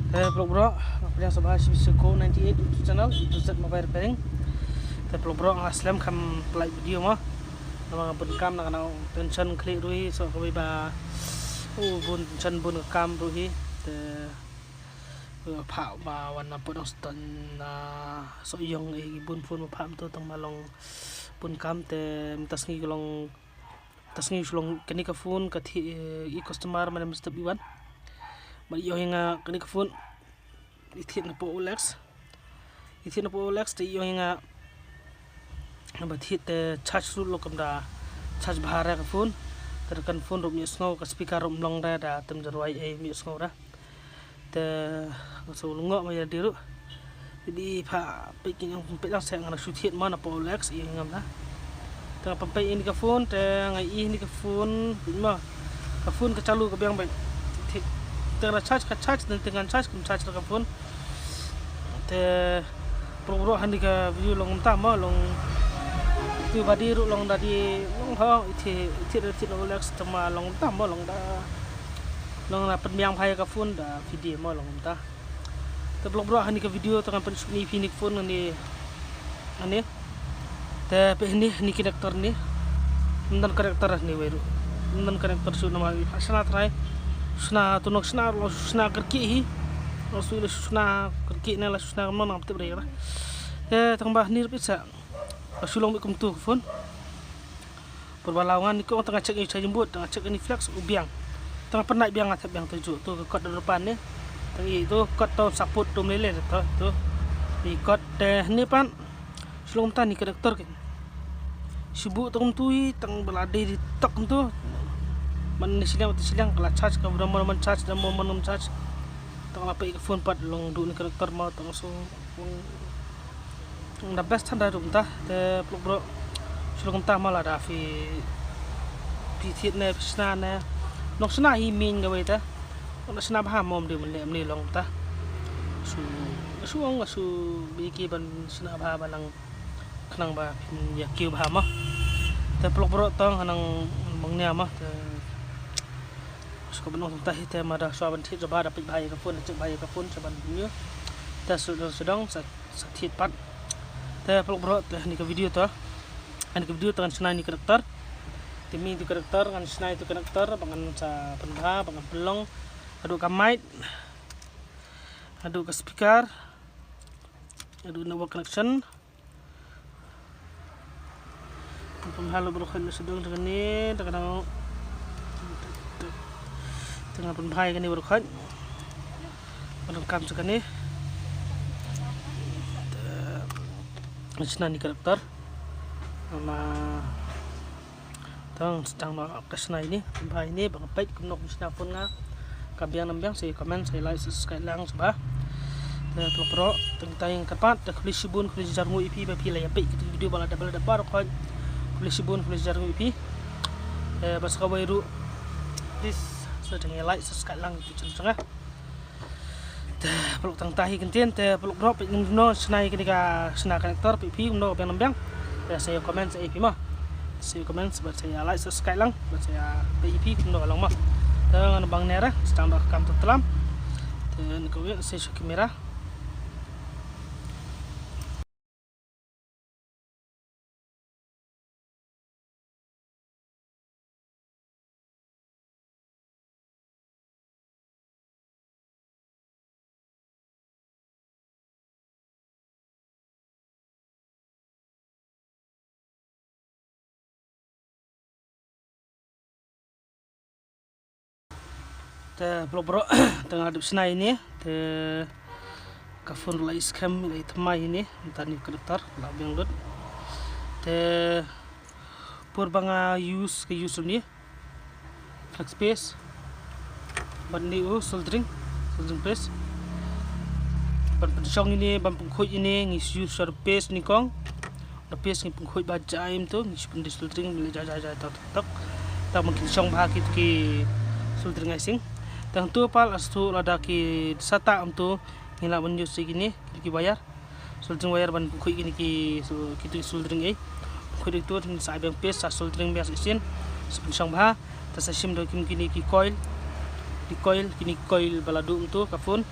Peluk bro, yang sebelah Sibisco 98 YouTube channel itu Z mobile repairing. Peluk bro aslam kam like video mah. Nama bun kam nak nak tension klik ruhi so kami ba bun tension bun kam ruhi te phao ba wan pun ston so yong bun phun pham tu tang malong bun kam te tasngi long tasngi long kani ka phone ka thi i customer mana mesti biwan bali yo hinga kani ka phone ithit na po Olex te yo hinga ba thit te charge ru lo kamda charge bahara ka phone ter kan phone rum yesngo ka speaker rum long da da tem jarwai mi yesngo ra te so lungo ma ya diru jadi pha peking yang pe lang sang na su thit ma na po Olex i ngam da te pampai ini ka phone te ngai ini ka phone ma ka phone ka chalu ka biang ba tengah charge dan tengah charge ka phone te pro handi ka video long tama long tu badi ru long dadi long ha iti Olex tama long tama long da long na penbiang phai ka phone da video ma long ta te pro handi ka video tengah pen ni finik phone ni ani te pe ni connector ni nan connector ni weru nan connector su nama asana try suna tunok suna kerki hi rasul suna kerki na la suna mana apte brera tambah ni bisa rasulong bikum tu phone perbalawangan ni ko tengah cek ni saya jemput tengah cek ni flex ubiang tengah penat biang atap biang tuju tu kod depan ni tadi itu kod tu saput tu melele tu ni kod ni pan sulong tan ni konektor kan sibuk tong tui tang belade di tok tu man silang kala charge ka bram man charge dan man charge tang lapai ka phone pat long du ni karakter mau tang so the best tanda rum ta te pluk bro sulung ta mala da fi thit ne sna ne nok sna hi min ga ta nok sna ba mom de man le ni long ta su ong su bi ki ban sna ba balang khnang ba ya kiu ba ma te pluk bro tong hanang mong nya ma te ko benong tah te mada saban thit ba da pik bhai ka phone cek bhai ka phone saban dunia ta sedang sa thit pat te peluk bro te ni ka video to ani ka video tangan senai ni karakter timi tu karakter kan senai tu karakter bangan sa penha bangan pelong adu ka mic adu ka speaker adu network connection penghalo bro kan sedang dengan ni kadang tengah pun bahaya kan ni berkat melengkap sekali ni macam ni karakter nama tang sedang nak kesana ini bahaya ni bang baik kumnok bisna pun nga kabiang nambiang saya komen saya like subscribe lang sebab pro tentang kapat dah kulis sibun kulis jarmu ipi bapi lah ya baik kita video bala double dapat kan kulis sibun kulis jarmu ipi bas kawai ru please sedang like subscribe lang itu channel te peluk tang tahi kentien te peluk drop no senai ketika sena konektor pp no biang nambiang ya saya komen saya ip mah saya komen sebab saya like subscribe lang buat saya pp no lang mah dengan bang nera sedang dak kam telam dan kemudian saya kamera te bro tengah adep senai ni te ka phone lai scam lai thamai ni tani karakter la biang lut te pur banga use ni flex space bandi soldering paste ban pensong ini ban pengkhoi ini ngis use paste ni kong the paste ni pengkhoi ba jaim tu ngis pun soldering beli jaja tak ta mungkin song ba ki soldering icing tang tu pal astu lada ki sata amtu ngila menjus segini ki bayar soldering bayar ban khoi gini ki kitu soldering khoi itu sa bang paste sa soldering bias isin sepensong ba ta sa sim do kim kini ki coil di coil kini coil baladu untuk ka phone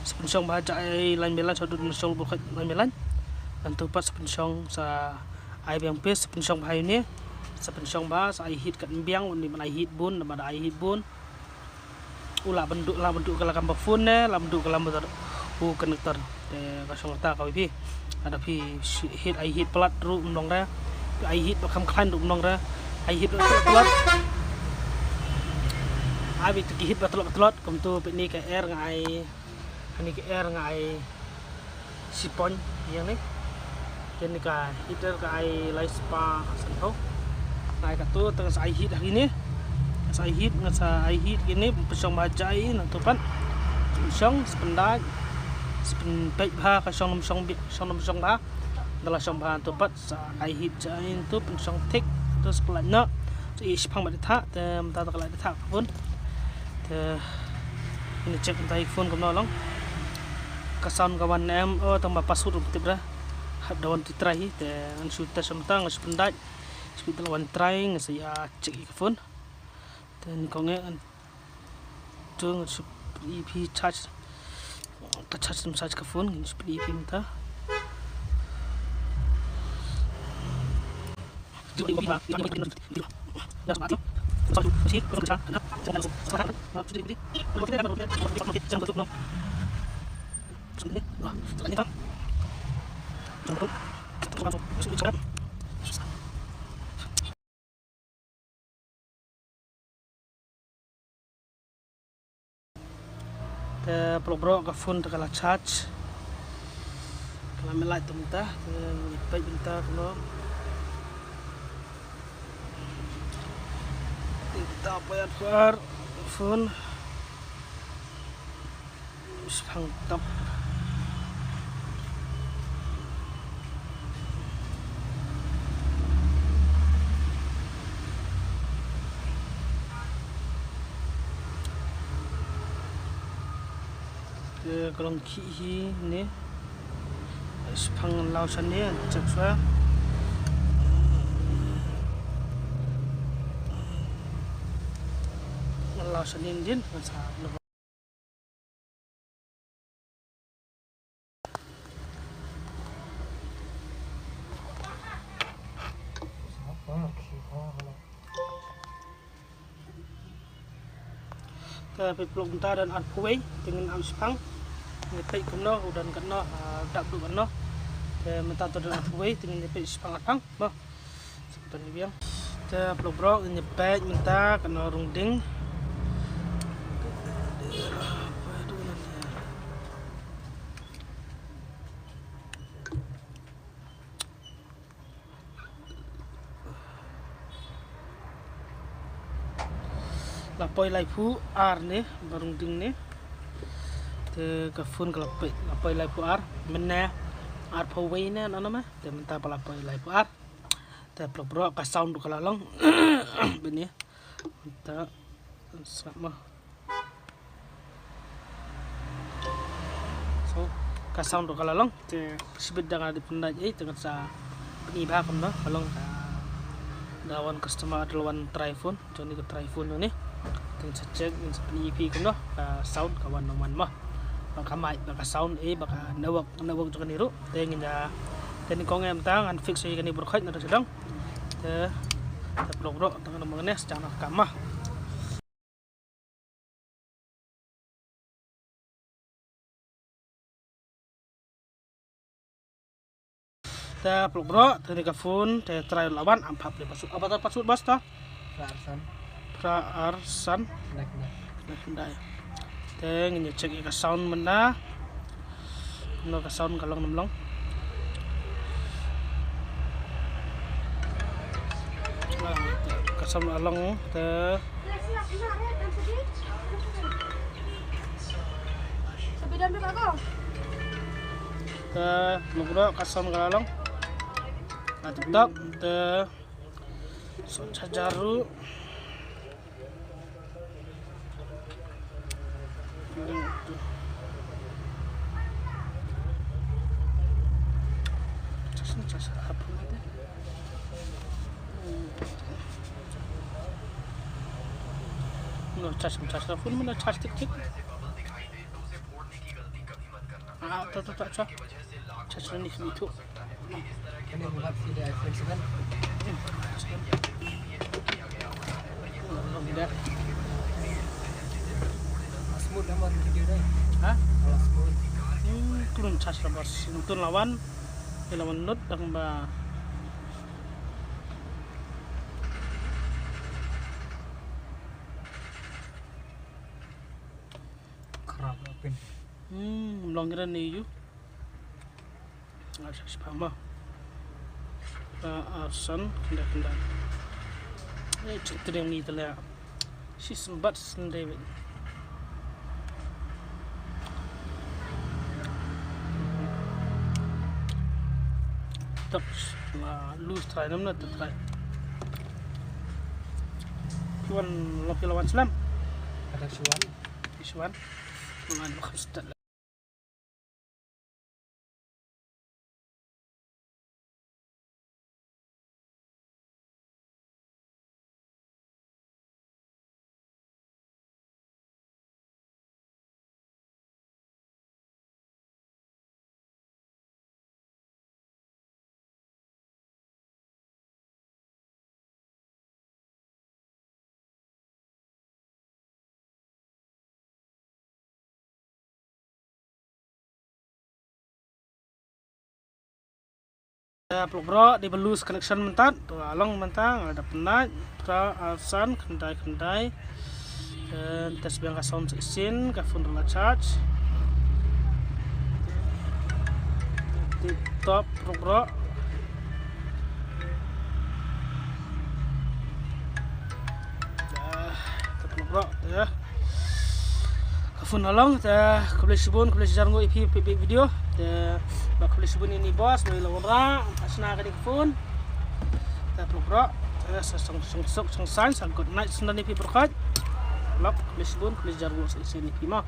sepensyong baca ay lain belan sa dun syong bukat lain belan dan tupat sepensyong sa ay biang pes sepensyong bahayu ni sepensyong ba sa ay hit kat biang ni man ay hit bun nama ay hit bun ula bentuk kala kamba phone ne la bentuk kala motor connector kasong ta ka pi ada pi hit ay hit plat ru mdong ra ay hit bakam klan ru mdong ra ay hit plat abi tu hit batlot kom tu ni ke air ngai ni ke air ngai sipon yang ni ken ni ka hitter ka ai lai spa san ho ngai ka tu teng sai hit hari ni sai hit ngan sa ai hit gini pesong bajai na tupan pesong sependai sepen pek ba ka song nom ba dalam song ba tupat sa ai hit jain tu pesong tik terus pelana so ispang ba ditha tem ta ta la ditha pun ini cek entah iPhone kau nolong kesan kawan em tambah password untuk berah hab dawan tu try dan sudah semtang sependat sebentar lawan try saya cek iPhone dan kau nge tu EP charge charge ke phone ini seperti EP minta satu sih kalau kita ada jangan sekarang sudah ini kalau kita jangan betul belum sudah lah sekarang kita jangan betul sekarang bro ke phone terkala charge kalau melai tu minta baik minta kalau kita apa ya phone mantap kalau ki ni sepang lausan ni cek saya lausan Indian masa tapi peluk bentar dan arpway dengan auspang ngetik kena dan kena dak du kena minta tu dan arpway dengan ngetik spang atang bah seperti ni biang te peluk bro nyepek minta kena runding lapoi laipu ar ni barung ding ni te ka phone ka lapoi laipu ar mena ar phawai na nama te minta pa lapoi laipu ar te bro ka sound ka lalong bini minta sama so ka sound ka lalong te sibit dang di pendaj tengah sa peniba kam no kalong ka dawan customer adawan try phone joni ka try phone ni ting cek in seperti EP kuno sound kawan noman mah baka mic baka sound baka nawak juga niru tengin ya teni kong em tang an fix kani berkhaj na sedang te blog tang namane secara kamah te blog teni ka phone te try lawan ampap le pasut apa pasut bas ta Arsan nak teng ini cek ke sound mana no ke sound kalong namlong ke sound along te bro ke sound kalong nanti tak te sound jaru no charge telepon mana charge tik tak cah ni itu. Ini buat video iPhone 7. Tidak. Smooth amat video dah. Hah? Kalau smooth. Turun cas bos. Turun lawan not dan ba. Kerap open. Melonggaran ni you. Nggak bisa paham. Arsan kendak. Cerita yang ni terlihat. Si sembat sendiri. Tak, lose try namna try. Kiwan lawan Islam. Ada cuan. Iswan. Mengan khustat. Bro di belus connection mentat tu along mentang ada penat pra alsan kendai tes biang ka sound isin ka phone la charge di top bro ya phone along ta kubli jargo ipi video ta bakubli sibun ini bos dari lawan asna ka di phone ta bro ta song good night sundan ipi berkat lok kubli sibun kubli jargo isin ipi mah